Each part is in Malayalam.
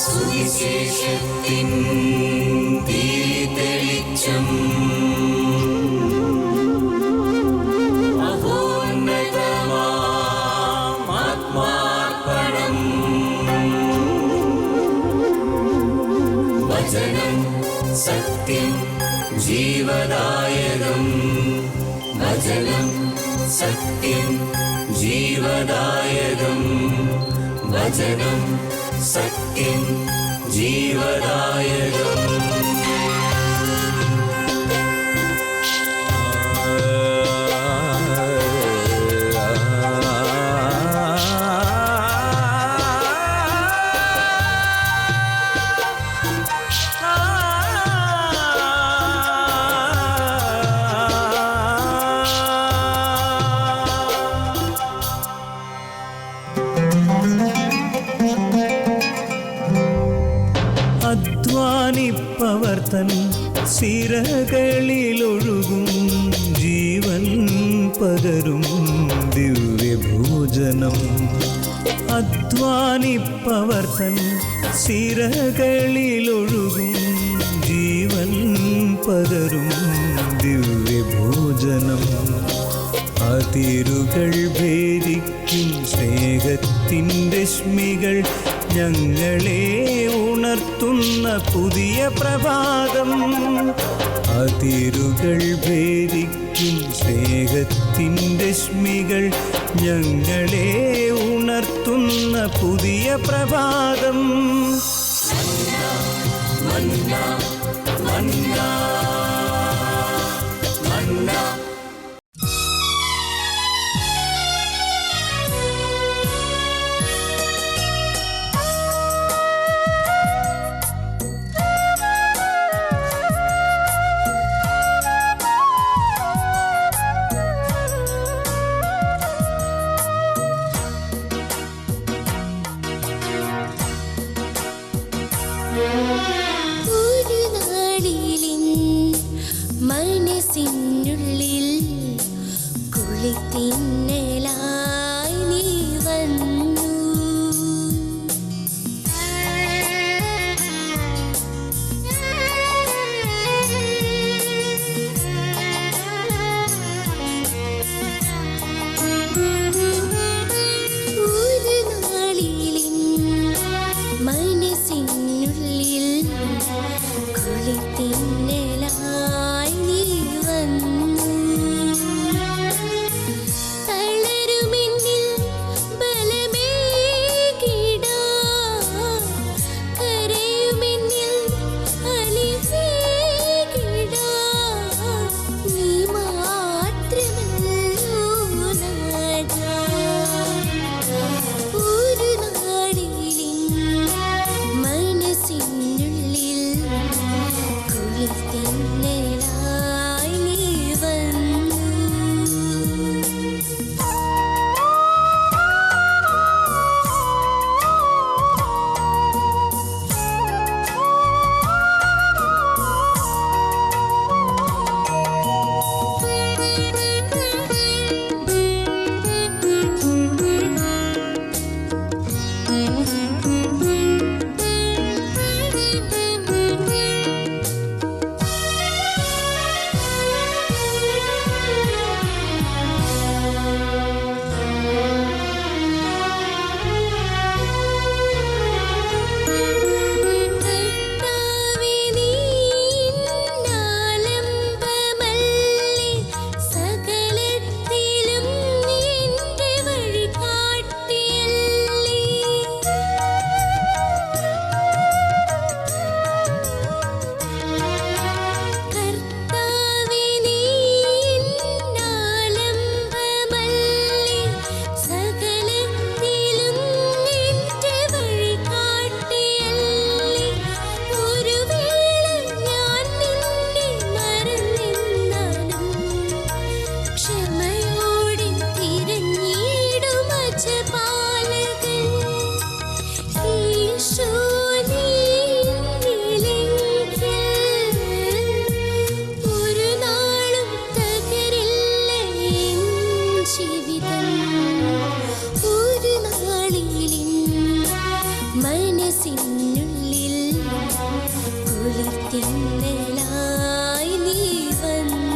സുവിശേഷത്തിൻ ദീപ്തവെളിച്ചം ആത്മാർപ്പണം. വചനം സത്യം ജീവദായകം. വചനം സത്യം ജീവദായകം. വചനം സത്യം ജീവദായകം. അധ്വാനിപ്പവർ തൻ സിരകളിലൊഴുകും ജീവൻ പകരും ദിവ്യഭോജനം. അധ്വാനിപ്പവർ തൻ സിരകളിലൊഴുകും ജീവൻ പകരും ദിവ്യഭോജനം. അതിരുകൾ ഭേദിക്കും സ്നേഹത്തിൻ്റെ രശ്മികൾ ഞങ്ങളെ ഉണർത്തുന്ന പുതിയ പ്രഭാതം. അതിരുകൾ ഭേദിക്കും സ്നേഹത്തിൻ്റെ രശ്മികൾ ഞങ്ങളെ ഉണർത്തുന്ന പുതിയ പ്രഭാതം. മന്ന മന്ന മന്ന. ഒരു നാളിലിൻ മനസ്സിനുള്ളിൽ കുളിത്തിന്നലായി നീ വന്നു. ഒരു നാളിലിൻ മനസ്സിനുള്ളിൽ കുളിത്തിന്നലായി നീ വന്നു. തളരുമെന്നിൽ ബലമേകിടാൻ, കരയുമെന്നിൽ അലിവേകിടാൻ നീ മാത്രമല്ലോ നാഥാ. ഒരു നാളിലിൻ മനസ്സിനുള്ളിൽ കുളിർത്തിന്നലായി നീ വന്നു. തിന്നലായി നീ വന്നു.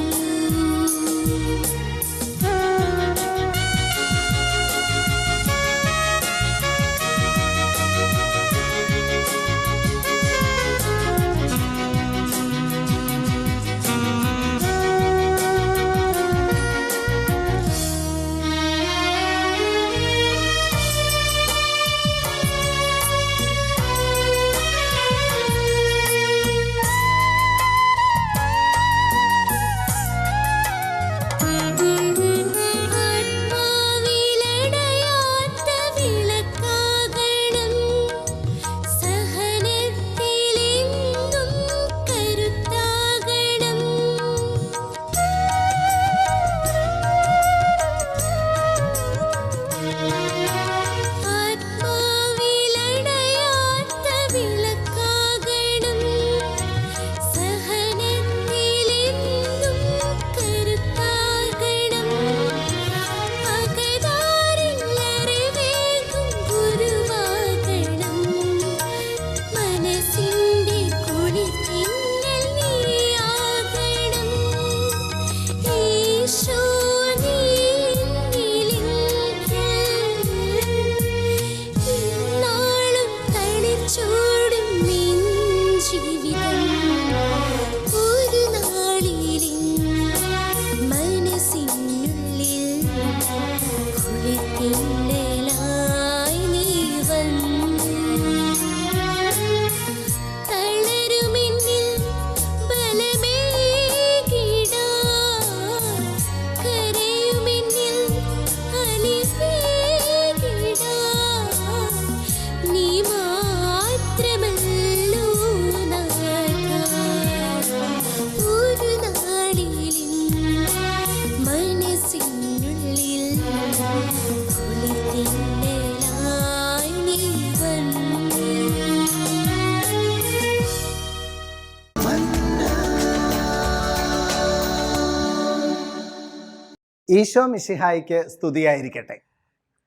ഈശോ മിശിഹായിക്ക് സ്തുതിയായിരിക്കട്ടെ.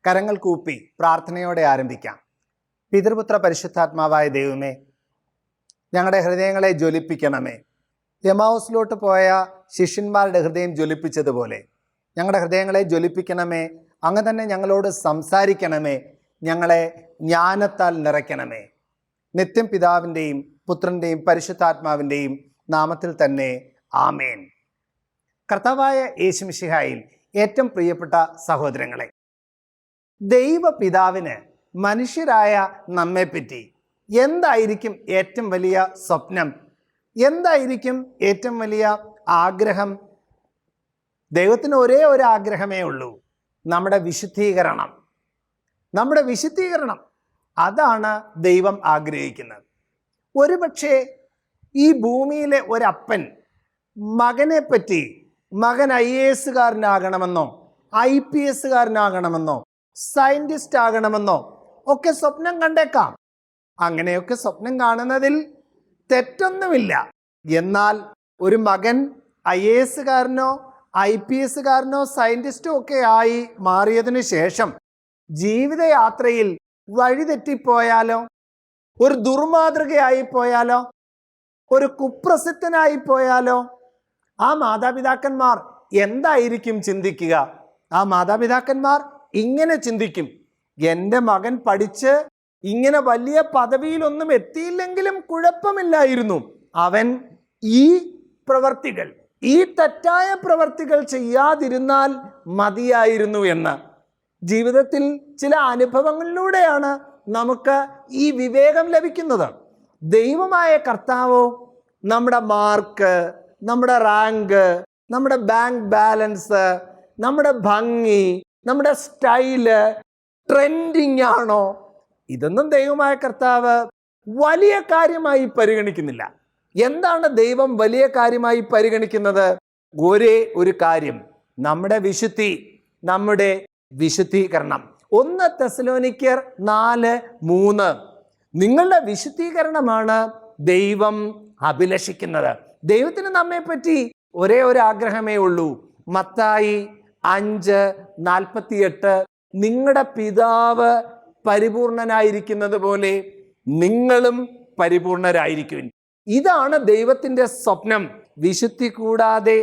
കരങ്ങൾ കൂപ്പി പ്രാർത്ഥനയോടെ ആരംഭിക്കാം. പിതൃപുത്ര പരിശുദ്ധാത്മാവായ ദൈവമേ, ഞങ്ങളുടെ ഹൃദയങ്ങളെ ജ്വലിപ്പിക്കണമേ. എമാവുസിലോട്ട് പോയ ശിഷ്യന്മാരുടെ ഹൃദയം ജ്വലിപ്പിച്ചതുപോലെ ഞങ്ങളുടെ ഹൃദയങ്ങളെ ജ്വലിപ്പിക്കണമേ. അങ്ങ് തന്നെ ഞങ്ങളോട് സംസാരിക്കണമേ. ഞങ്ങളെ ജ്ഞാനത്താൽ നിറയ്ക്കണമേ. നിത്യം പിതാവിൻ്റെയും പുത്രൻ്റെയും പരിശുദ്ധാത്മാവിൻ്റെയും നാമത്തിൽ തന്നെ ആമേൻ. കർത്താവായ യേശു മിശിഹായിൽ ഏറ്റവും പ്രിയപ്പെട്ട സഹോദരങ്ങളെ, ദൈവപിതാവിന് മനുഷ്യരായ നമ്മെപ്പറ്റി എന്തായിരിക്കും ഏറ്റവും വലിയ സ്വപ്നം? എന്തായിരിക്കും ഏറ്റവും വലിയ ആഗ്രഹം? ദൈവത്തിന് ഒരേ ഒരു ആഗ്രഹമേ ഉള്ളൂ, നമ്മുടെ വിശുദ്ധീകരണം. നമ്മുടെ വിശുദ്ധീകരണം, അതാണ് ദൈവം ആഗ്രഹിക്കുന്നത്. ഒരുപക്ഷെ ഈ ഭൂമിയിലെ ഒരപ്പൻ മകനെ പറ്റി, മകൻ IAS കാരനാകണമെന്നോ IPS കാരനാകണമെന്നോ സയന്റിസ്റ്റ് ആകണമെന്നോ ഒക്കെ സ്വപ്നം കണ്ടേക്കാം. അങ്ങനെയൊക്കെ സ്വപ്നം കാണുന്നതിൽ തെറ്റൊന്നുമില്ല. എന്നാൽ ഒരു മകൻ IAS കാരനോ IPS കാരനോ സയന്റിസ്റ്റോ ഒക്കെ ആയി മാറിയതിനു ശേഷം ജീവിതയാത്രയിൽ വഴിതെറ്റിപ്പോയാലോ, ഒരു ദുർമാതൃകയായി പോയാലോ, ഒരു കുപ്രസിദ്ധനായി പോയാലോ, ആ മാതാപിതാക്കന്മാർ എന്തായിരിക്കും ചിന്തിക്കുക? ആ മാതാപിതാക്കന്മാർ ഇങ്ങനെ ചിന്തിക്കും, എൻ്റെ മകൻ പഠിച്ച് ഇങ്ങനെ വലിയ പദവിയിലൊന്നും എത്തിയില്ലെങ്കിലും കുഴപ്പമില്ലായിരുന്നു, അവൻ ഈ പ്രവർത്തികൾ, ഈ തെറ്റായ പ്രവർത്തികൾ ചെയ്യാതിരുന്നാൽ മതിയായിരുന്നു എന്ന്. ജീവിതത്തിൽ ചില അനുഭവങ്ങളിലൂടെയാണ് നമുക്ക് ഈ വിവേകം ലഭിക്കുന്നത്. ദൈവമായ കർത്താവോ നമ്മുടെ മാർക്ക്, നമ്മുടെ റാങ്ക്, നമ്മുടെ ബാങ്ക് ബാലൻസ്, നമ്മുടെ ഭംഗി, നമ്മുടെ സ്റ്റൈല്, ട്രെൻഡിങ് ആണോ, ഇതൊന്നും ദൈവമായ കർത്താവ് വലിയ കാര്യമായി പരിഗണിക്കുന്നില്ല. എന്താണ് ദൈവം വലിയ കാര്യമായി പരിഗണിക്കുന്നത്? ഒരേ ഒരു കാര്യം, നമ്മുടെ വിശുദ്ധി, നമ്മുടെ വിശുദ്ധീകരണം. 1 തെസ്സലോനിക്കർ 4:3. നിങ്ങളുടെ വിശുദ്ധീകരണമാണ് ദൈവം അഭിലഷിക്കുന്നത്. ദൈവത്തിന് നമ്മെപ്പറ്റി ഒരേ ഒരു ആഗ്രഹമേ ഉള്ളൂ. മത്തായി 5:48, നിങ്ങളുടെ പിതാവ് പരിപൂർണനായിരിക്കുന്നത് പോലെ നിങ്ങളും പരിപൂർണരായിരിക്കും. ഇതാണ് ദൈവത്തിൻ്റെ സ്വപ്നം. വിശുദ്ധി കൂടാതെ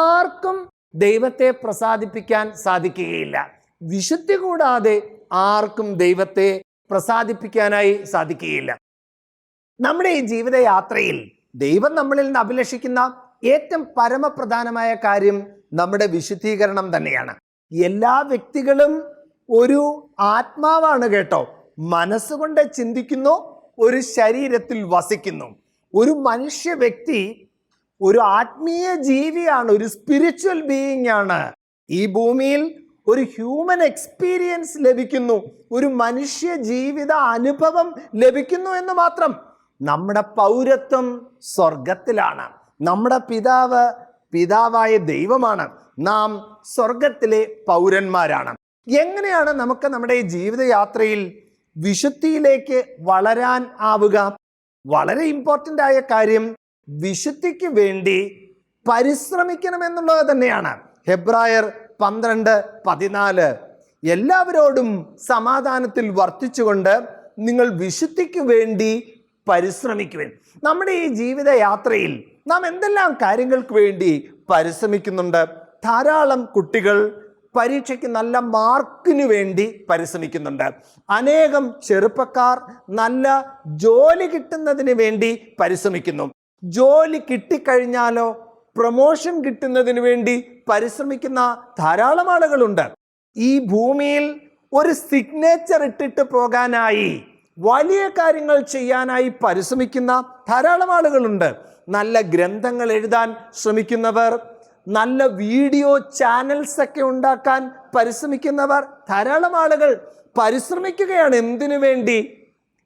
ആർക്കും ദൈവത്തെ പ്രസാദിപ്പിക്കാൻ സാധിക്കുകയില്ല. വിശുദ്ധി കൂടാതെ ആർക്കും ദൈവത്തെ പ്രസാദിപ്പിക്കാനായി സാധിക്കുകയില്ല. നമ്മുടെ ഈ ജീവിതയാത്രയിൽ ദൈവം നമ്മളിൽ നിന്ന് അഭിലഷിക്കുന്ന ഏറ്റവും പരമപ്രധാനമായ കാര്യം നമ്മുടെ വിശുദ്ധീകരണം തന്നെയാണ്. എല്ലാ വ്യക്തികളും ഒരു ആത്മാവാണ് കേട്ടോ. മനസ്സുകൊണ്ട് ചിന്തിക്കുന്നു, ഒരു ശരീരത്തിൽ വസിക്കുന്നു. ഒരു മനുഷ്യ വ്യക്തി ഒരു ആത്മീയ ജീവിയാണ്, ഒരു സ്പിരിച്വൽ ബീയിങ് ആണ്. ഈ ഭൂമിയിൽ ഒരു ഹ്യൂമൻ എക്സ്പീരിയൻസ് ലഭിക്കുന്നു, ഒരു മനുഷ്യ ജീവിത അനുഭവം ലഭിക്കുന്നു എന്ന് മാത്രം. നമ്മുടെ പൗരത്വം സ്വർഗത്തിലാണ്. നമ്മുടെ പിതാവായ ദൈവമാണ്. നാം സ്വർഗത്തിലെ പൗരന്മാരാണ്. എങ്ങനെയാണ് നമുക്ക് നമ്മുടെ ഈ ജീവിതയാത്രയിൽ വിശുദ്ധിയിലേക്ക് വളരാൻ ആവുക? വളരെ ഇമ്പോർട്ടൻ്റ് ആയ കാര്യം വിശുദ്ധിക്ക് വേണ്ടി പരിശ്രമിക്കണം എന്നുള്ളത് തന്നെയാണ്. ഹെബ്രായർ 12:14 എല്ലാവരോടും സമാധാനത്തിൽ വർത്തിച്ചുകൊണ്ട് നിങ്ങൾ വിശുദ്ധിക്ക് വേണ്ടി പരിശ്രമിക്കുവാൻ. നമ്മുടെ ഈ ജീവിതയാത്രയിൽ നാം എന്തെല്ലാം കാര്യങ്ങൾക്ക് വേണ്ടി പരിശ്രമിക്കുന്നുണ്ട്? ധാരാളം കുട്ടികൾ പരീക്ഷയ്ക്ക് നല്ല മാർക്കിന് വേണ്ടി പരിശ്രമിക്കുന്നുണ്ട്. അനേകം ചെറുപ്പക്കാർ നല്ല ജോലി കിട്ടുന്നതിന് വേണ്ടി പരിശ്രമിക്കുന്നു. ജോലി കിട്ടിക്കഴിഞ്ഞാലോ പ്രൊമോഷൻ കിട്ടുന്നതിന് വേണ്ടി പരിശ്രമിക്കുന്ന ധാരാളം ആളുകളുണ്ട്. ഈ ഭൂമിയിൽ ഒരു സിഗ്നേച്ചർ ഇട്ടിട്ട് പോകാനായി, വലിയ കാര്യങ്ങൾ ചെയ്യാനായി പരിശ്രമിക്കുന്ന ധാരാളം ആളുകളുണ്ട്. നല്ല ഗ്രന്ഥങ്ങൾ എഴുതാൻ ശ്രമിക്കുന്നവർ, നല്ല വീഡിയോ ചാനൽസ് ഒക്കെ ഉണ്ടാക്കാൻ പരിശ്രമിക്കുന്നവർ, ധാരാളം ആളുകൾ പരിശ്രമിക്കുകയാണ്. എന്തിനു വേണ്ടി?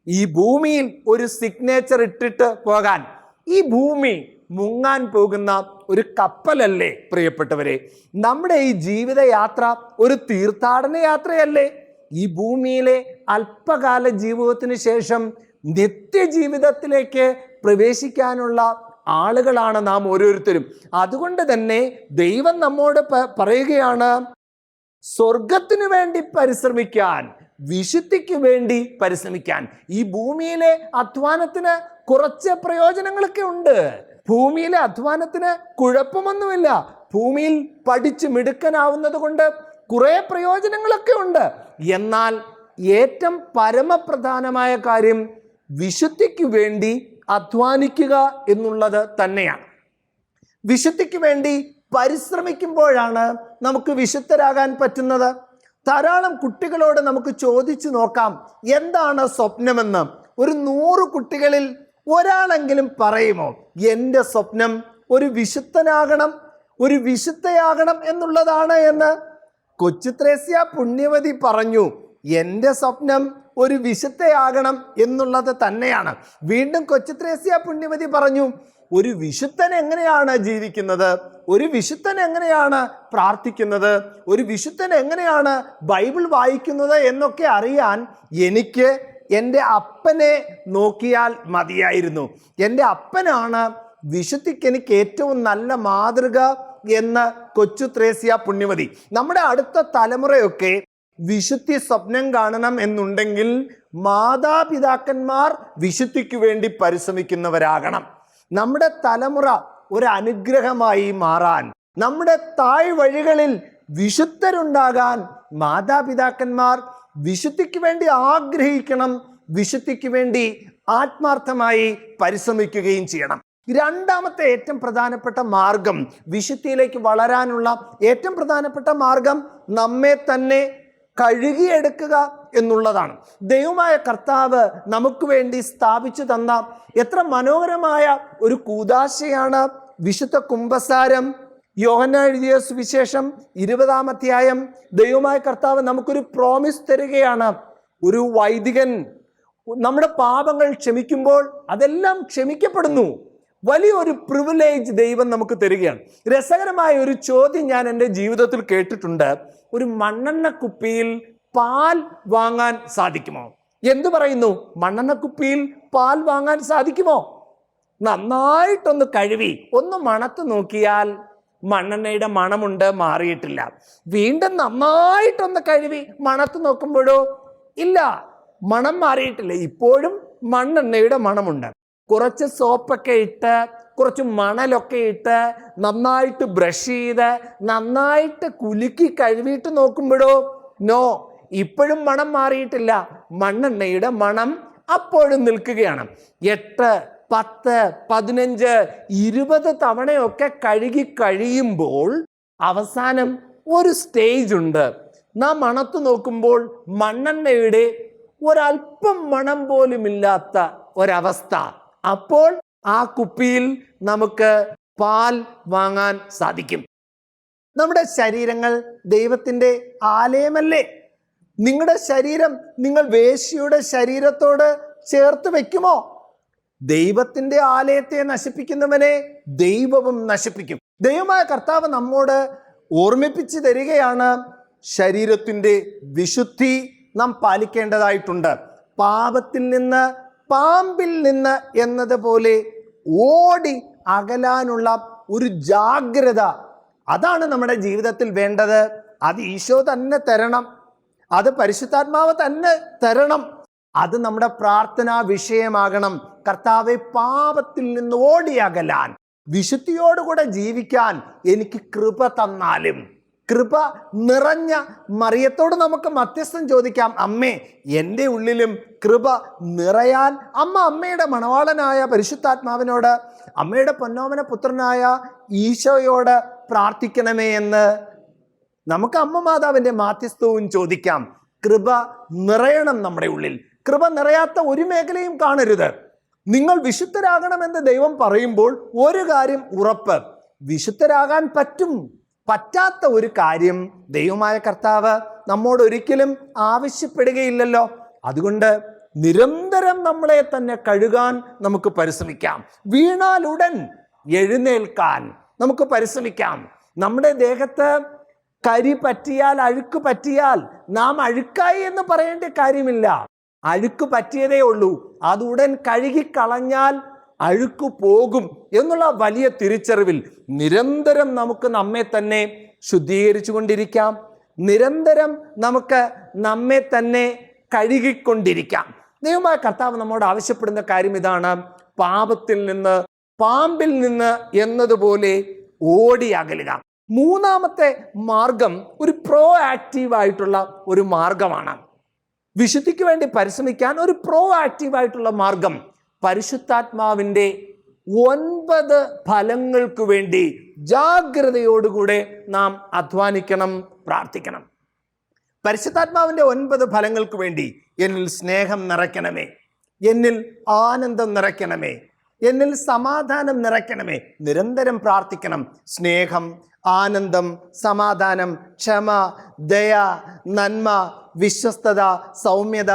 ഈ ഭൂമിയിൽ ഒരു സിഗ്നേച്ചർ ഇട്ടിട്ട് പോകാൻ. ഈ ഭൂമി മുങ്ങാൻ പോകുന്ന ഒരു കപ്പലല്ലേ പ്രിയപ്പെട്ടവരെ? നമ്മുടെ ഈ ജീവിതയാത്ര ഒരു തീർത്ഥാടന യാത്രയല്ലേ? ഈ ഭൂമിയിലെ അല്പകാല ജീവിതത്തിന് ശേഷം നിത്യജീവിതത്തിലേക്ക് പ്രവേശിക്കാനുള്ള ആളുകളാണ് നാം ഓരോരുത്തരും. അതുകൊണ്ട് തന്നെ ദൈവം നമ്മോട് പറയുകയാണ്, സ്വർഗത്തിനു വേണ്ടി പരിശ്രമിക്കാൻ, വിശുദ്ധിക്ക് വേണ്ടി പരിശ്രമിക്കാൻ. ഈ ഭൂമിയിലെ അധ്വാനത്തിന് കുറച്ച് പ്രയോജനങ്ങളൊക്കെ ഉണ്ട്. ഭൂമിയിലെ അധ്വാനത്തിന് കുഴപ്പമൊന്നുമില്ല. ഭൂമിയിൽ പഠിച്ച് മിടുക്കനാവുന്നത് കൊണ്ട് കുറെ പ്രയോജനങ്ങളൊക്കെ ഉണ്ട്. എന്നാൽ ഏറ്റവും പരമപ്രധാനമായ കാര്യം വിശുദ്ധിക്ക് വേണ്ടി അധ്വാനിക്കുക എന്നുള്ളത് തന്നെയാണ്. വിശുദ്ധിക്ക് വേണ്ടി പരിശ്രമിക്കുമ്പോഴാണ് നമുക്ക് വിശുദ്ധരാകാൻ പറ്റുന്നത്. ധാരാളം കുട്ടികളോട് നമുക്ക് ചോദിച്ചു നോക്കാം, എന്താണ് സ്വപ്നമെന്ന്. ഒരു 100 കുട്ടികളിൽ ഒരാളെങ്കിലും പറയുമോ, എൻ്റെ സ്വപ്നം ഒരു വിശുദ്ധനാകണം, ഒരു വിശുദ്ധയാകണം എന്നുള്ളതാണ് എന്ന്? കൊച്ചു ത്രേസ്യ പുണ്യവതി പറഞ്ഞു, എൻ്റെ സ്വപ്നം ഒരു വിശുദ്ധയാകണം എന്നുള്ളത് തന്നെയാണ്. വീണ്ടും കൊച്ചു ത്രേസ്യ പുണ്യവതി പറഞ്ഞു, ഒരു വിശുദ്ധൻ എങ്ങനെയാണ് ജീവിക്കുന്നത്, ഒരു വിശുദ്ധൻ എങ്ങനെയാണ് പ്രാർത്ഥിക്കുന്നത്, ഒരു വിശുദ്ധൻ എങ്ങനെയാണ് ബൈബിൾ വായിക്കുന്നത് എന്നൊക്കെ അറിയാൻ എനിക്ക് എൻ്റെ അപ്പനെ നോക്കിയാൽ മതിയായിരുന്നു. എൻ്റെ അപ്പനാണ് വിശുദ്ധിക്ക് എനിക്ക് ഏറ്റവും നല്ല മാതൃക എന്ന് കൊച്ചു ത്രേസ്യ പുണ്യവതി. നമ്മുടെ അടുത്ത തലമുറയൊക്കെ വിശുദ്ധി സ്വപ്നം കാണണം എന്നുണ്ടെങ്കിൽ മാതാപിതാക്കന്മാർ വിശുദ്ധിക്ക് വേണ്ടി പരിശ്രമിക്കുന്നവരാകണം. നമ്മുടെ തലമുറ ഒരു അനുഗ്രഹമായി മാറാൻ, നമ്മുടെ തായ് വഴികളിൽ വിശുദ്ധരുണ്ടാകാൻ മാതാപിതാക്കന്മാർ വിശുദ്ധിക്ക് വേണ്ടി ആഗ്രഹിക്കണം, വിശുദ്ധിക്ക് വേണ്ടി ആത്മാർത്ഥമായി പരിശ്രമിക്കുകയും ചെയ്യണം. രണ്ടാമത്തെ ഏറ്റവും പ്രധാനപ്പെട്ട മാർഗം, വിശുദ്ധിയിലേക്ക് വളരാനുള്ള ഏറ്റവും പ്രധാനപ്പെട്ട മാർഗം നമ്മെ തന്നെ കഴുകിയെടുക്കുക എന്നുള്ളതാണ്. ദൈവമായ കർത്താവ് നമുക്ക് വേണ്ടി സ്ഥാപിച്ചു തന്ന എത്ര മനോഹരമായ ഒരു കൂദാശയാണ് വിശുദ്ധ കുമ്പസാരം. യോഹന്നാൻ എഴുതിയ സുവിശേഷം 20-ാം അധ്യായം ദൈവമായ കർത്താവ് നമുക്കൊരു പ്രോമിസ് തരികയാണ്. ഒരു വൈദികൻ നമ്മുടെ പാപങ്ങൾ ക്ഷമിക്കുമ്പോൾ അതെല്ലാം ക്ഷമിക്കപ്പെടുന്നു. വലിയൊരു പ്രിവിലേജ് ദൈവം നമുക്ക് തരികയാണ്. രസകരമായ ഒരു ചോദ്യം ഞാൻ എൻ്റെ ജീവിതത്തിൽ കേട്ടിട്ടുണ്ട്. ഒരു മണ്ണെണ്ണ കുപ്പിയിൽ പാൽ വാങ്ങാൻ സാധിക്കുമോ? എന്തു പറയുന്നു? മണ്ണെണ്ണ കുപ്പിയിൽ പാൽ വാങ്ങാൻ സാധിക്കുമോ? നന്നായിട്ടൊന്ന് കഴുകി ഒന്ന് മണത്ത് നോക്കിയാൽ മണ്ണെണ്ണയുടെ മണമുണ്ട്, മാറിയിട്ടില്ല. വീണ്ടും നന്നായിട്ടൊന്ന് കഴുകി മണത്ത് നോക്കുമ്പോഴോ ഇല്ല, മണം മാറിയിട്ടില്ല, ഇപ്പോഴും മണ്ണെണ്ണയുടെ മണമുണ്ട്. കുറച്ച് സോപ്പൊക്കെ ഇട്ട് കുറച്ച് മണലൊക്കെ ഇട്ട് നന്നായിട്ട് ബ്രഷ് ചെയ്ത് നന്നായിട്ട് കുലുക്കി കഴുകിയിട്ട് നോക്കുമ്പോഴോ നോ, ഇപ്പോഴും മണം മാറിയിട്ടില്ല. മണ്ണെണ്ണയുടെ മണം അപ്പോഴും നിൽക്കുകയാണ്. 8, 10, 15, 20 തവണയൊക്കെ കഴുകി കഴിയുമ്പോൾ അവസാനം ഒരു സ്റ്റേജ് ഉണ്ട്. നാം മണത്ത് നോക്കുമ്പോൾ മണ്ണെണ്ണയുടെ ഒരല്പം മണം പോലുമില്ലാത്ത ഒരവസ്ഥ. അപ്പോൾ ആ കുപ്പിയിൽ നമുക്ക് പാൽ വാങ്ങാൻ സാധിക്കും. നമ്മുടെ ശരീരങ്ങൾ ദൈവത്തിൻ്റെ ആലയമല്ലേ? നിങ്ങളുടെ ശരീരം നിങ്ങൾ വേശ്യയുടെ ശരീരത്തോട് ചേർത്ത് വെക്കുമോ? ദൈവത്തിൻ്റെ ആലയത്തെ നശിപ്പിക്കുന്നവനെ ദൈവവും നശിപ്പിക്കും. ദൈവമായ കർത്താവ് നമ്മോട് ഓർമ്മിപ്പിച്ചു തരികയാണ്, ശരീരത്തിൻ്റെ വിശുദ്ധി നാം പാലിക്കേണ്ടതായിട്ടുണ്ട്. പാപത്തിൽ നിന്ന്, പാമ്പിൽ നിന്ന് എന്നതുപോലെ ഓടി അകലാനുള്ള ഒരു ജാഗ്രത, അതാണ് നമ്മുടെ ജീവിതത്തിൽ വേണ്ടത്. അത് ഈശോ തന്നെ തരണം, അത് പരിശുദ്ധാത്മാവ് തന്നെ തരണം. അത് നമ്മുടെ പ്രാർത്ഥനാ വിഷയമാകണം. കർത്താവെ, പാപത്തിൽ നിന്ന് ഓടി അകലാൻ, വിശുദ്ധിയോടുകൂടെ ജീവിക്കാൻ എനിക്ക് കൃപ തന്നാലും. കൃപ നിറഞ്ഞ മറിയത്തോട് നമുക്ക് മധ്യസ്ഥം ചോദിക്കാം. അമ്മേ, എൻ്റെ ഉള്ളിലും കൃപ നിറയാൻ അമ്മയുടെ മണവാളനായ പരിശുദ്ധാത്മാവിനോട്, അമ്മയുടെ പൊന്നോമന പുത്രനായ ഈശോയോട് പ്രാർത്ഥിക്കണമേ എന്ന് നമുക്ക് അമ്മ മാതാവിൻ്റെ മാധ്യസ്ഥവും ചോദിക്കാം. കൃപ നിറയണം നമ്മുടെ ഉള്ളിൽ. കൃപ നിറയാത്ത ഒരു മേഖലയും കാണരുത്. നിങ്ങൾ വിശുദ്ധരാകണമെന്ന് ദൈവം പറയുമ്പോൾ ഒരു കാര്യം ഉറപ്പ്, വിശുദ്ധരാകാൻ പറ്റാത്ത ഒരു കാര്യം ദൈവമായ കർത്താവ് നമ്മോട് ഒരിക്കലും ആവശ്യപ്പെടുകയില്ലല്ലോ. അതുകൊണ്ട് നിരന്തരം നമ്മളെ തന്നെ കഴുകാൻ നമുക്ക് പരിശ്രമിക്കാം. വീണാലുടൻ എഴുന്നേൽക്കാൻ നമുക്ക് പരിശ്രമിക്കാം. നമ്മുടെ ദേഹത്ത് കരി പറ്റിയാൽ, അഴുക്ക് പറ്റിയാൽ നാം അഴുക്കായി എന്ന് പറയേണ്ട കാര്യമില്ല. അഴുക്ക് പറ്റിയതേ ഉള്ളൂ, അതുടൻ കഴുകിക്കളഞ്ഞാൽ അഴുക്ക് പോകും എന്നുള്ള വലിയ തിരിച്ചറിവിൽ നിരന്തരം നമുക്ക് നമ്മെ തന്നെ ശുദ്ധീകരിച്ചു കൊണ്ടിരിക്കാം. നിരന്തരം നമുക്ക് നമ്മെ തന്നെ കഴുകിക്കൊണ്ടിരിക്കാം. ദൈവമായ കർത്താവ് നമ്മോട് ആവശ്യപ്പെടുന്ന കാര്യം ഇതാണ്, പാപത്തിൽ നിന്ന്, പാമ്പിൽ നിന്ന് എന്നതുപോലെ ഓടി അകലുക. മൂന്നാമത്തെ മാർഗം ഒരു പ്രോ ആക്റ്റീവായിട്ടുള്ള ഒരു മാർഗമാണ്. വിശുദ്ധിക്ക് വേണ്ടി പരിശ്രമിക്കാൻ ഒരു പ്രോ ആക്റ്റീവായിട്ടുള്ള മാർഗം, പരിശുദ്ധാത്മാവിൻ്റെ 9 ഫലങ്ങൾക്ക് വേണ്ടി ജാഗ്രതയോടുകൂടെ നാം അധ്വാനിക്കണം, പ്രാർത്ഥിക്കണം. പരിശുദ്ധാത്മാവിൻ്റെ 9 ഫലങ്ങൾക്ക് വേണ്ടി എന്നിൽ സ്നേഹം നിറയ്ക്കണമേ, എന്നിൽ ആനന്ദം നിറയ്ക്കണമേ, എന്നിൽ സമാധാനം നിറയ്ക്കണമേ. നിരന്തരം പ്രാർത്ഥിക്കണം. സ്നേഹം, ആനന്ദം, സമാധാനം, ക്ഷമ, ദയ, നന്മ, വിശ്വസ്തത, സൗമ്യത,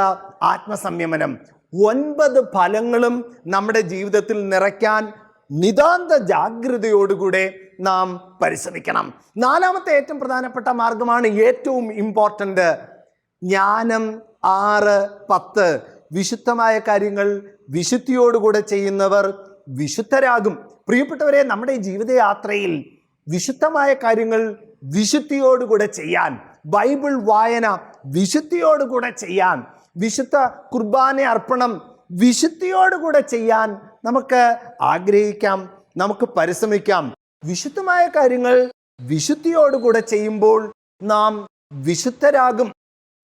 ആത്മസംയമനം. 9 ഫലങ്ങളും നമ്മുടെ ജീവിതത്തിൽ നിറയ്ക്കാൻ നിതാന്ത ജാഗ്രതയോടുകൂടെ നാം പരിശ്രമിക്കണം. നാലാമത്തെ ഏറ്റവും പ്രധാനപ്പെട്ട മാർഗമാണ് ഏറ്റവും ഇമ്പോർട്ടൻ്റ്, ജ്ഞാനം. 6, 10 വിശുദ്ധമായ കാര്യങ്ങൾ വിശുദ്ധിയോടുകൂടെ ചെയ്യുന്നവർ വിശുദ്ധരാകും. പ്രിയപ്പെട്ടവരെ, നമ്മുടെ ജീവിതയാത്രയിൽ വിശുദ്ധമായ കാര്യങ്ങൾ വിശുദ്ധിയോടുകൂടെ ചെയ്യാൻ, ബൈബിൾ വായന വിശുദ്ധിയോടുകൂടെ ചെയ്യാൻ, വിശുദ്ധ കുർബാന അർപ്പണം വിശുദ്ധിയോടുകൂടെ ചെയ്യാൻ നമുക്ക് ആഗ്രഹിക്കാം, നമുക്ക് പരിശ്രമിക്കാം. വിശുദ്ധമായ കാര്യങ്ങൾ വിശുദ്ധിയോടുകൂടെ ചെയ്യുമ്പോൾ നാം വിശുദ്ധരാകും.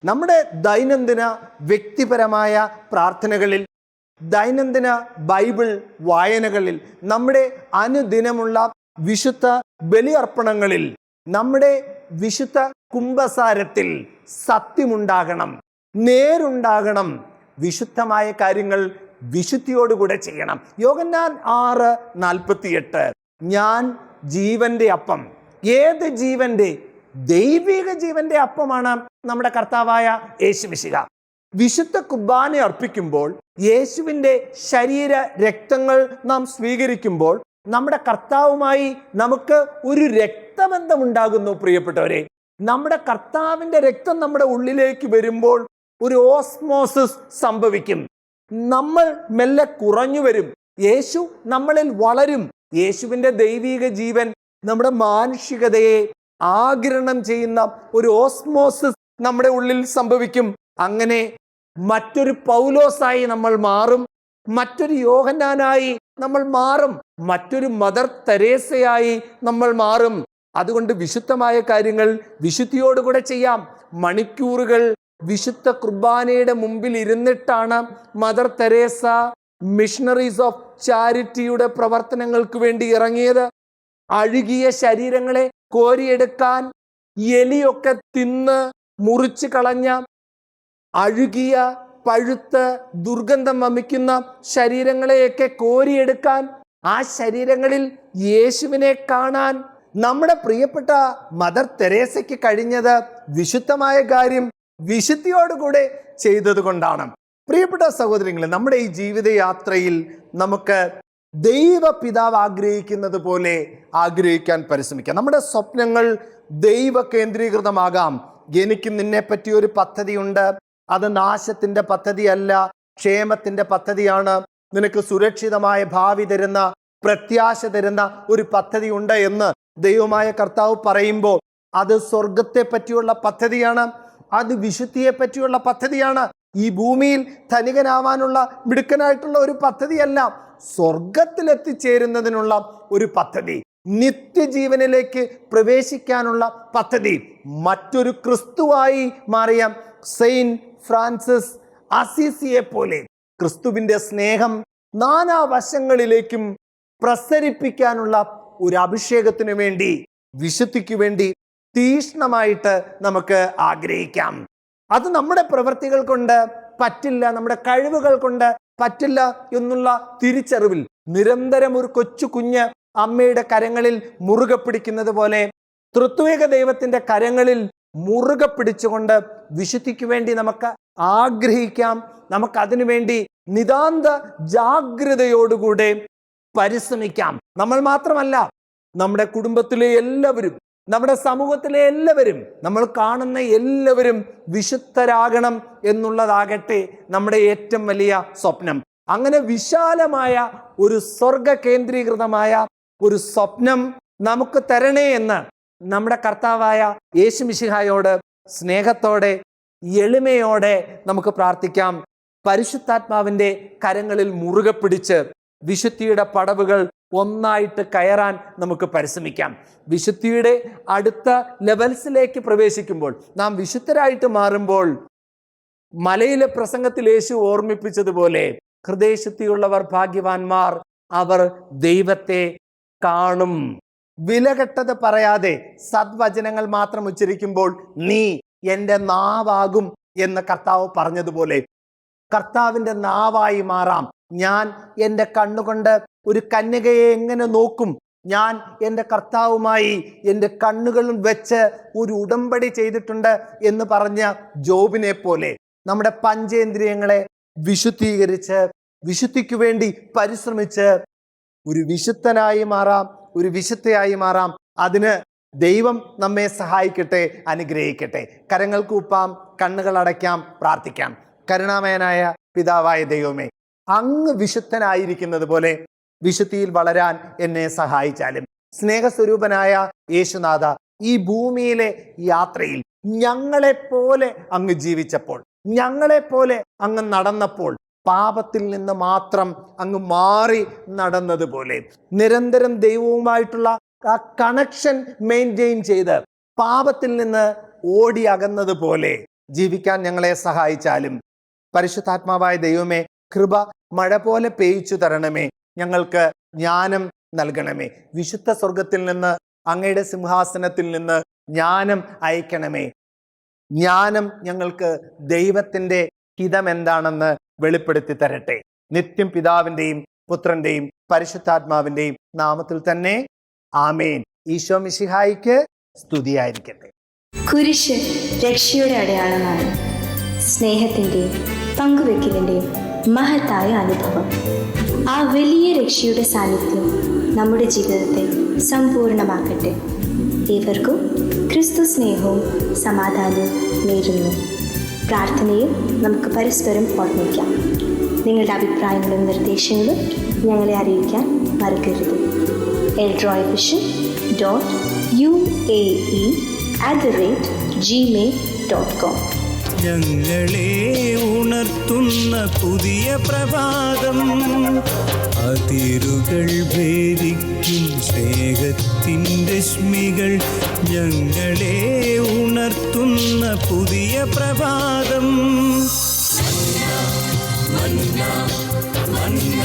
നമ്മുടെ ദൈനംദിന വ്യക്തിപരമായ പ്രാർത്ഥനകളിൽ, ദൈനംദിന ബൈബിൾ വായനകളിൽ, നമ്മുടെ അനുദിനമുള്ള വിശുദ്ധ ബലിയർപ്പണങ്ങളിൽ, നമ്മുടെ വിശുദ്ധ കുംഭസാരത്തിൽ സത്യമുണ്ടാകണം, നേരുണ്ടാകണം. വിശുദ്ധമായ കാര്യങ്ങൾ വിശുദ്ധിയോടുകൂടെ ചെയ്യണം. യോഹന്നാൻ 6:48 ഞാൻ ജീവന്റെ അപ്പം. ഏത് ജീവന്റെ? ദൈവിക ജീവന്റെ അപ്പമാണ് നമ്മുടെ കർത്താവായ യേശുമിശിഹ. വിശുദ്ധ കുർബാന അർപ്പിക്കുമ്പോൾ, യേശുവിൻ്റെ ശരീര രക്തങ്ങൾ നാം സ്വീകരിക്കുമ്പോൾ നമ്മുടെ കർത്താവുമായി നമുക്ക് ഒരു രക്തബന്ധം ഉണ്ടാകുന്നു. പ്രിയപ്പെട്ടവരെ, നമ്മുടെ കർത്താവിൻ്റെ രക്തം നമ്മുടെ ഉള്ളിലേക്ക് വരുമ്പോൾ ഒരു ഓസ്മോസിസ് സംഭവിക്കും. നമ്മൾ മെല്ലെ കുറഞ്ഞു വരും, യേശു നമ്മളിൽ വളരും. യേശുവിൻ്റെ ദൈവിക ജീവൻ നമ്മുടെ മാനുഷികതയെ ആഗിരണം ചെയ്യുന്ന ഒരു ഓസ്മോസിസ് നമ്മുടെ ഉള്ളിൽ സംഭവിക്കും. അങ്ങനെ മറ്റൊരു പൗലോസായി നമ്മൾ മാറും. മറ്റൊരു യോഹന്നാനായി നമ്മൾ മാറും, മറ്റൊരു മദർ തെരേസയായി നമ്മൾ മാറും. അതുകൊണ്ട് വിശുദ്ധമായ കാര്യങ്ങൾ വിശുദ്ധിയോടുകൂടെ ചെയ്യാം. മണിക്കൂറുകൾ വിശുദ്ധ കുർബാനയുടെ മുമ്പിൽ ഇരുന്നിട്ടാണ് മദർ തെരേസ മിഷണറീസ് ഓഫ് ചാരിറ്റിയുടെ പ്രവർത്തനങ്ങൾക്ക് വേണ്ടി ഇറങ്ങിയത്. അഴുകിയ ശരീരങ്ങളെ കോരിയെടുക്കാൻ, എലിയൊക്കെ തിന്ന് മുറിച്ച് കളഞ്ഞ അഴുകിയ പഴുത്ത് ദുർഗന്ധം വമിക്കുന്ന ശരീരങ്ങളെയൊക്കെ കോരിയെടുക്കാൻ, ആ ശരീരങ്ങളിൽ യേശുവിനെ കാണാൻ നമ്മുടെ പ്രിയപ്പെട്ട മദർ തെരേസയ്ക്ക് കഴിഞ്ഞത് വിശുദ്ധമായ കാര്യം വിശുദ്ധിയോടുകൂടെ ചെയ്തത് കൊണ്ടാണ്. പ്രിയപ്പെട്ട സഹോദരങ്ങളെ, നമ്മുടെ ഈ ജീവിതയാത്രയിൽ നമുക്ക് ദൈവപിതാവ് ആഗ്രഹിക്കുന്നത് പോലെ ആഗ്രഹിക്കാൻ പരിശ്രമിക്കാം. നമ്മുടെ സ്വപ്നങ്ങൾ ദൈവ കേന്ദ്രീകൃതമാകാം. എനിക്ക് നിന്നെ പറ്റി ഒരു പദ്ധതിയുണ്ട്, അത് നാശത്തിന്റെ പദ്ധതിയല്ല, ക്ഷേമത്തിന്റെ പദ്ധതിയാണ്. നിനക്ക് സുരക്ഷിതമായ ഭാവി തരുന്ന, പ്രത്യാശ തരുന്ന ഒരു പദ്ധതി ഉണ്ട് എന്ന് ദൈവമായ കർത്താവ് പറയുമ്പോൾ അത് സ്വർഗത്തെ പറ്റിയുള്ള പദ്ധതിയാണ്, അത് വിശുദ്ധിയെ പറ്റിയുള്ള പദ്ധതിയാണ്. ഈ ഭൂമിയിൽ ധനികനാവാനുള്ള മിടുക്കനായിട്ടുള്ള ഒരു പദ്ധതിയല്ല, സ്വർഗത്തിലെത്തിച്ചേരുന്നതിനുള്ള ഒരു പദ്ധതി, നിത്യജീവനിലേക്ക് പ്രവേശിക്കാനുള്ള പദ്ധതി. മറ്റൊരു ക്രിസ്തുവായി മാറിയ സെയിന്റ് ഫ്രാൻസിസ് അസീസിയെ പോലെ ക്രിസ്തുവിന്റെ സ്നേഹം നാനാവശങ്ങളിലേക്കും പ്രസരിപ്പിക്കാനുള്ള ഒരു അഭിഷേകത്തിനു വേണ്ടി, വിശുദ്ധിക്ക് വേണ്ടി തീക്ഷ്ണമായിട്ട് നമുക്ക് ആഗ്രഹിക്കാം. അത് നമ്മുടെ പ്രവൃത്തികൾ കൊണ്ട് പറ്റില്ല, നമ്മുടെ കഴിവുകൾ കൊണ്ട് പറ്റില്ല എന്നുള്ള തിരിച്ചറിവിൽ നിരന്തരം ഒരു കൊച്ചു കുഞ്ഞ് അമ്മയുടെ കരങ്ങളിൽ മുറുകെ പിടിക്കുന്നത് പോലെ തൃത്വിക ദൈവത്തിന്റെ കരങ്ങളിൽ മുറുകെ പിടിച്ചുകൊണ്ട് വിശുദ്ധിക്ക് വേണ്ടി നമുക്ക് ആഗ്രഹിക്കാം. നമുക്കതിനു വേണ്ടി നിതാന്ത ജാഗ്രതയോടുകൂടെ പരിശ്രമിക്കാം. നമ്മൾ മാത്രമല്ല, നമ്മുടെ കുടുംബത്തിലെ എല്ലാവരും, നമ്മുടെ സമൂഹത്തിലെ എല്ലാവരും, നമ്മൾ കാണുന്ന എല്ലാവരും വിശുദ്ധരാകണം എന്നുള്ളതാകട്ടെ നമ്മുടെ ഏറ്റവും വലിയ സ്വപ്നം. അങ്ങനെ വിശാലമായ ഒരു സ്വർഗ കേന്ദ്രീകൃതമായ ഒരു സ്വപ്നം നമുക്ക് തരണേ എന്ന് നമ്മുടെ കർത്താവായ യേശു മിശിഹായോട് സ്നേഹത്തോടെ എളിമയോടെ നമുക്ക് പ്രാർത്ഥിക്കാം. പരിശുദ്ധാത്മാവിൻ്റെ കരങ്ങളിൽ മുറുകെ പിടിച്ച് വിശുദ്ധിയുടെ പടവുകൾ ഒന്നായിട്ട് കയറാൻ നമുക്ക് പരിശ്രമിക്കാം. വിശുദ്ധിയുടെ അടുത്ത ലെവൽസിലേക്ക് പ്രവേശിക്കുമ്പോൾ, നാം വിശുദ്ധരായിട്ട് മാറുമ്പോൾ, മലയിലെ പ്രസംഗത്തിൽ യേശു ഓർമ്മിപ്പിച്ചതുപോലെ ഹൃദയശുദ്ധിയുള്ളവർ ഭാഗ്യവാന്മാർ, അവർ ദൈവത്തെ കാണും. വിലകെട്ടത് പറയാതെ സദ്വചനങ്ങൾ മാത്രം ഉച്ചരിക്കുമ്പോൾ നീ എൻ്റെ നാവാകും എന്ന് കർത്താവ് പറഞ്ഞതുപോലെ കർത്താവിൻ്റെ നാവായി മാറാം. ഞാൻ എൻ്റെ കണ്ണുകൊണ്ട് ഒരു കന്യകയെ എങ്ങനെ നോക്കും, ഞാൻ എൻ്റെ കർത്താവുമായി എൻ്റെ കണ്ണുകളും വെച്ച് ഒരു ഉടമ്പടി ചെയ്തിട്ടുണ്ട് എന്ന് പറഞ്ഞ ജോബിനെ പോലെ നമ്മുടെ പഞ്ചേന്ദ്രിയങ്ങളെ വിശുദ്ധീകരിച്ച് വിശുദ്ധിക്ക് വേണ്ടി പരിശ്രമിച്ച് ഒരു വിശുദ്ധനായി മാറാം, ഒരു വിശുദ്ധയായി മാറാം. അതിന് ദൈവം നമ്മെ സഹായിക്കട്ടെ, അനുഗ്രഹിക്കട്ടെ. കരങ്ങൾ കൂപ്പാം, കണ്ണുകൾ അടയ്ക്കാം, പ്രാർത്ഥിക്കാം. കരുണാമയനായ പിതാവായ ദൈവമേ, അങ്ങ് വിശുദ്ധനായിരിക്കുന്നത് പോലെ വിശുദ്ധിയിൽ വളരാൻ എന്നെ സഹായിച്ചാലും. സ്നേഹസ്വരൂപനായ യേശുനാഥ, ഈ ഭൂമിയിലെ യാത്രയിൽ ഞങ്ങളെപ്പോലെ അങ്ങ് ജീവിച്ചപ്പോൾ, ഞങ്ങളെപ്പോലെ അങ്ങ് നടന്നപ്പോൾ, പാപത്തിൽ നിന്ന് മാത്രം അങ്ങ് മാറി നടന്നതുപോലെ നിരന്തരം ദൈവവുമായിട്ടുള്ള ആ കണക്ഷൻ മെയിൻറ്റെയിൻ ചെയ്ത് പാപത്തിൽ നിന്ന് ഓടി അകന്നതുപോലെ ജീവിക്കാൻ ഞങ്ങളെ സഹായിച്ചാലും. പരിശുദ്ധാത്മാവായ ദൈവമേ, കൃപ മഴ പോലെ പെയ്ച്ചു തരണമേ. ഞങ്ങൾക്ക് ജ്ഞാനം നൽകണമേ. വിശുദ്ധ സ്വർഗത്തിൽ നിന്ന്, അങ്ങയുടെ സിംഹാസനത്തിൽ നിന്ന് ജ്ഞാനം അയക്കണമേ. ജ്ഞാനം ഞങ്ങൾക്ക് ദൈവത്തിൻ്റെ ഹിതം എന്താണെന്ന് വെളിപ്പെടുത്തി തരട്ടെ. നിത്യം പിതാവിൻ്റെയും പുത്രൻ്റെയും പരിശുദ്ധാത്മാവിൻ്റെയും നാമത്തിൽ തന്നെ ആമേൻ. ഈശോ മിശിഹായിക്ക് സ്തുതിയായിരിക്കട്ടെ. കുരിശ് രക്ഷയുടെ അടയാളമാണ്. സ്നേഹത്തിൻ്റെയും പങ്കുവെക്കലിൻ്റെയും മഹത്തായ അനുഭവം. ആ വലിയ രക്ഷയുടെ സാന്നിധ്യം നമ്മുടെ ജീവിതത്തെ സമ്പൂർണ്ണമാക്കട്ടെ. ഏവർക്കും ക്രിസ്തു സ്നേഹവും സമാധാനവും നേരുന്നു. പ്രാർത്ഥനയിൽ നമുക്ക് പരസ്പരം ഓർമ്മിക്കാം. നിങ്ങളുടെ അഭിപ്രായങ്ങളും നിർദ്ദേശങ്ങളും ഞങ്ങളെ അറിയിക്കാൻ മറക്കരുത്. eldroyvision.uae@gmail.com ഞങ്ങളെ ഉണർത്തുന്ന പുതിയ പ്രഭാതം. അതിരുകൾ ഭേദിക്കും സ്നേഹത്തിൻ രശ്മികൾ ഞങ്ങളെ ഉണർത്തുന്ന പുതിയ പ്രഭാതം. മന്ന മന്ന